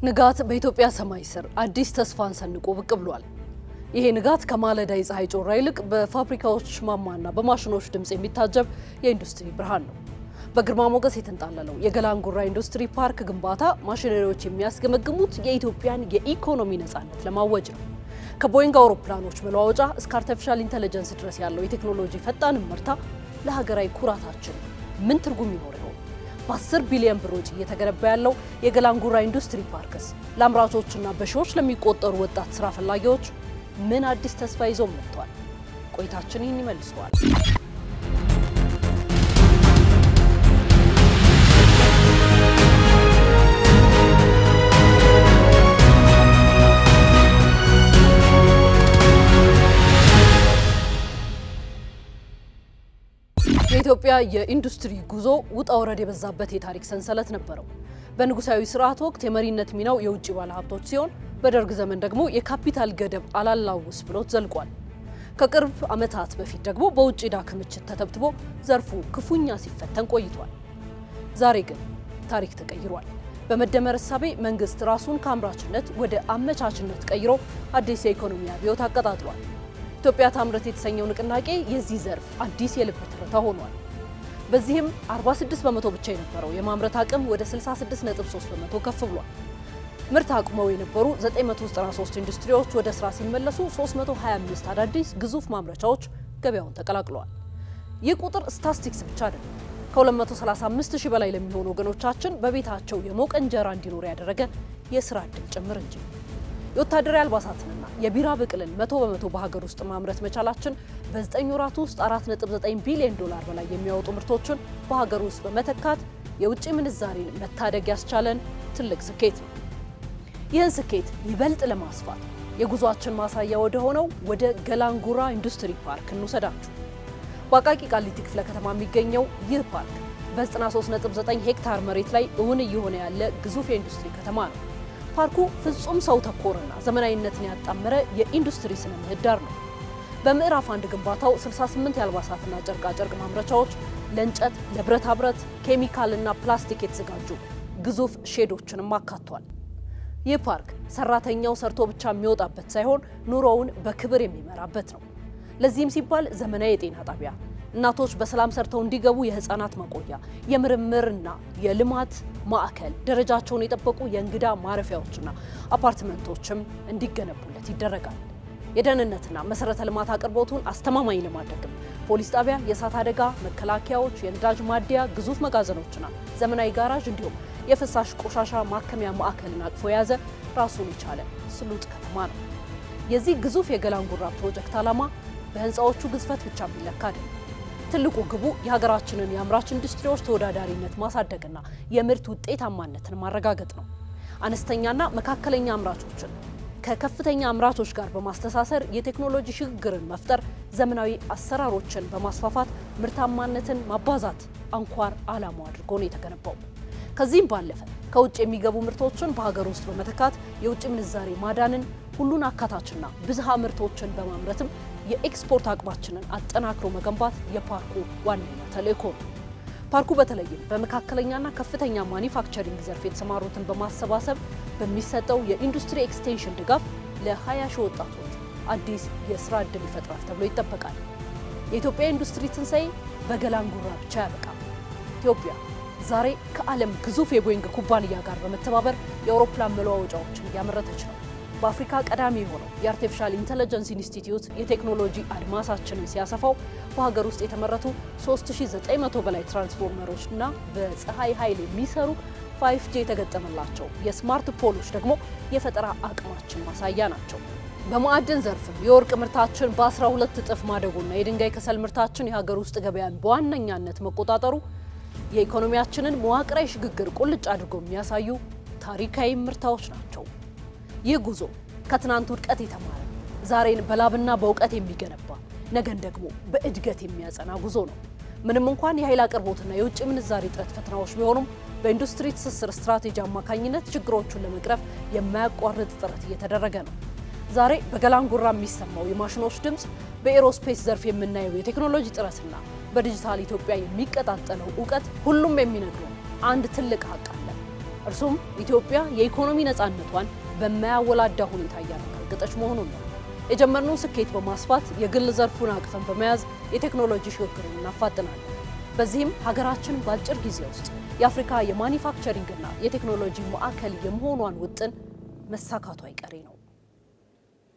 ንጋት በኢትዮጵያ ሰማይ ስር አዲስ ተስፋን ሰንቆ ብቅ ብሏል። ይሄ ንጋት ከማለዳ የፀሐይ ጮራ ይልቅ በፋብሪካዎች ማማና በማሽኖች ድምጽ የሚታጀብ የኢንዱስትሪ ብርሃን ነው። በግርማ ሞገስ የተንጣለለው የገላንጉራ ኢንዱስትሪ ፓርክ ግንባታ ማሽነሪዎች የሚያስገመግሙት የኢትዮጵያን የኢኮኖሚ ነጻነት ለማወጅ ነው። ከቦይንግ አውሮፕላኖች መለዋወጫ እስከ አርቲፊሻል ኢንተለጀንስ ድረስ ያለው የቴክኖሎጂ ፈጣን ምርታ ለሀገራዊ ኩራታችን ምን ትርጉም ይኖር ይሆን? በ10 ቢሊዮን ብር ወጪ እየተገነባ ያለው የገላንጉራ ኢንዱስትሪ ፓርክስ ለአምራቾችና በሺዎች ለሚቆጠሩ ወጣት ስራ ፈላጊዎች ምን አዲስ ተስፋ ይዞ መጥቷል? ቆይታችን ይህን ይመልሰዋል። የኢትዮጵያ የኢንዱስትሪ ጉዞ ውጣ ውረድ የበዛበት የታሪክ ሰንሰለት ነበረው። በንጉሳዊ ስርዓት ወቅት የመሪነት ሚናው የውጭ ባለሀብቶች ሲሆን በደርግ ዘመን ደግሞ የካፒታል ገደብ አላላውስ ብሎት ዘልቋል። ከቅርብ ዓመታት በፊት ደግሞ በውጭ ዕዳ ክምችት ተተብትቦ ዘርፉ ክፉኛ ሲፈተን ቆይቷል። ዛሬ ግን ታሪክ ተቀይሯል። በመደመር እሳቤ መንግስት ራሱን ከአምራችነት ወደ አመቻችነት ቀይሮ አዲስ የኢኮኖሚ አብዮት አቀጣጥሏል። ኢትዮጵያ ታምረት የተሰኘው ንቅናቄ የዚህ ዘርፍ አዲስ የልብ ትርታ ሆኗል። በዚህም 46 በመቶ ብቻ የነበረው የማምረት አቅም ወደ 66.3 በመቶ ከፍ ብሏል። ምርት አቁመው የነበሩ 993 ኢንዱስትሪዎች ወደ ስራ ሲመለሱ 325 አዳዲስ ግዙፍ ማምረቻዎች ገበያውን ተቀላቅለዋል። ይህ ቁጥር ስታቲስቲክስ ብቻ አይደለም። ከ235 ሺህ በላይ ለሚሆኑ ወገኖቻችን በቤታቸው የሞቀ እንጀራ እንዲኖር ያደረገ የስራ ዕድል ጭምር እንጂ። የወታደራዊ አልባሳትንና የቢራ ብቅልን 100 በመቶ በሀገር ውስጥ ማምረት መቻላችን በ9 ወራት ውስጥ 4.9 ቢሊዮን ዶላር በላይ የሚያወጡ ምርቶችን በሀገር ውስጥ በመተካት የውጭ ምንዛሬን መታደግ ያስቻለን ትልቅ ስኬት ነው። ይህን ስኬት ይበልጥ ለማስፋት የጉዟችን ማሳያ ወደ ሆነው ወደ ገላንጉራ ኢንዱስትሪ ፓርክ እንውሰዳችሁ። በአቃቂ ቃሊቲ ክፍለ ከተማ የሚገኘው ይህ ፓርክ በ93.9 ሄክታር መሬት ላይ እውን እየሆነ ያለ ግዙፍ የኢንዱስትሪ ከተማ ነው። ፓርኩ ፍጹም ሰው ተኮርና ዘመናዊነትን ያጣመረ የኢንዱስትሪ ስነ ምህዳር ነው። በምዕራፍ 1 ግንባታው 68 የአልባሳትና ጨርቃጨርቅ ማምረቻዎች፣ ለእንጨት፣ ለብረታ ብረት፣ ኬሚካልና ፕላስቲክ የተዘጋጁ ግዙፍ ሼዶችንም አካቷል። ይህ ፓርክ ሰራተኛው ሰርቶ ብቻ የሚወጣበት ሳይሆን ኑሮውን በክብር የሚመራበት ነው። ለዚህም ሲባል ዘመናዊ የጤና ጣቢያ፣ እናቶች በሰላም ሰርተው እንዲገቡ የህፃናት ማቆያ፣ የምርምርና የልማት ማዕከል፣ ደረጃቸውን የጠበቁ የእንግዳ ማረፊያዎችና አፓርትመንቶችም እንዲገነቡለት ይደረጋል። የደህንነትና መሰረተ ልማት አቅርቦቱን አስተማማኝ ለማድረግም ፖሊስ ጣቢያ፣ የእሳት አደጋ መከላከያዎች፣ የነዳጅ ማደያ፣ ግዙፍ መጋዘኖችና ዘመናዊ ጋራዥ እንዲሁም የፍሳሽ ቆሻሻ ማከሚያ ማዕከልን አቅፎ የያዘ ራሱን የቻለ ስሉጥ ከተማ ነው። የዚህ ግዙፍ የገላንጉራ ፕሮጀክት ዓላማ በህንፃዎቹ ግዝፈት ብቻ የሚለካ አይደለም። ትልቁ ግቡ የሀገራችንን የአምራች ኢንዱስትሪዎች ተወዳዳሪነት ማሳደግና የምርት ውጤታማነትን ማረጋገጥ ነው። አነስተኛና መካከለኛ አምራቾችን ከከፍተኛ አምራቾች ጋር በማስተሳሰር የቴክኖሎጂ ሽግግርን መፍጠር፣ ዘመናዊ አሰራሮችን በማስፋፋት ምርታማነትን ማባዛት አንኳር ዓላማው አድርጎ ነው የተገነባው። ከዚህም ባለፈ ከውጭ የሚገቡ ምርቶችን በሀገር ውስጥ በመተካት የውጭ ምንዛሬ ማዳንን፣ ሁሉን አካታችና ብዝሃ ምርቶችን በማምረትም የኤክስፖርት አቅማችንን አጠናክሮ መገንባት የፓርኩ ዋነኛ ተልዕኮ ነው። ፓርኩ በተለይም በመካከለኛና ከፍተኛ ማኒፋክቸሪንግ ዘርፍ የተሰማሩትን በማሰባሰብ በሚሰጠው የኢንዱስትሪ ኤክስቴንሽን ድጋፍ ለ20 ሺህ ወጣቶች አዲስ የስራ ዕድል ይፈጥራል ተብሎ ይጠበቃል። የኢትዮጵያ ኢንዱስትሪ ትንሣኤ በገላንጉራ ብቻ ያበቃል። ኢትዮጵያ ዛሬ ከዓለም ግዙፍ የቦይንግ ኩባንያ ጋር በመተባበር የአውሮፕላን መለዋወጫዎችን እያመረተች ነው። በአፍሪካ ቀዳሚ የሆነው የአርቲፊሻል ኢንተለጀንስ ኢንስቲትዩት የቴክኖሎጂ አድማሳችንን ሲያሰፋው በሀገር ውስጥ የተመረቱ 3900 በላይ ትራንስፎርመሮች እና በፀሐይ ኃይል የሚሰሩ 5G የተገጠመላቸው የስማርት ፖሎች ደግሞ የፈጠራ አቅማችን ማሳያ ናቸው። በማዕድን ዘርፍም የወርቅ ምርታችን በ12 እጥፍ ማደጉና የድንጋይ ከሰል ምርታችን የሀገር ውስጥ ገበያን በዋነኛነት መቆጣጠሩ የኢኮኖሚያችንን መዋቅራዊ ሽግግር ቁልጭ አድርጎ የሚያሳዩ ታሪካዊ ምርታዎች ናቸው። ይህ ጉዞ ከትናንት ውድቀት የተማረ ዛሬን በላብና በእውቀት የሚገነባ ነገን ደግሞ በእድገት የሚያጸና ጉዞ ነው። ምንም እንኳን የኃይል አቅርቦትና የውጭ ምንዛሪ እጥረት ፈተናዎች ቢሆኑም በኢንዱስትሪ ትስስር ስትራቴጂ አማካኝነት ችግሮቹን ለመቅረፍ የማያቋርጥ ጥረት እየተደረገ ነው። ዛሬ በገላንጉራ የሚሰማው የማሽኖች ድምፅ፣ በኤሮስፔስ ዘርፍ የምናየው የቴክኖሎጂ ጥረትና በዲጂታል ኢትዮጵያ የሚቀጣጠለው እውቀት ሁሉም የሚነግረው አንድ ትልቅ ሀቅ አለ። እርሱም ኢትዮጵያ የኢኮኖሚ ነፃነቷን በማያወላዳ ሁኔታ እያረጋገጠች መሆኑን ነው። የጀመርነው ስኬት በማስፋት የግል ዘርፉን አቅፈን በመያዝ የቴክኖሎጂ ሽግግርን እናፋጥናለን። በዚህም ሀገራችን በአጭር ጊዜ ውስጥ የአፍሪካ የማኒፋክቸሪንግና የቴክኖሎጂ ማዕከል የመሆኗን ውጥን መሳካቱ አይቀሬ ነው።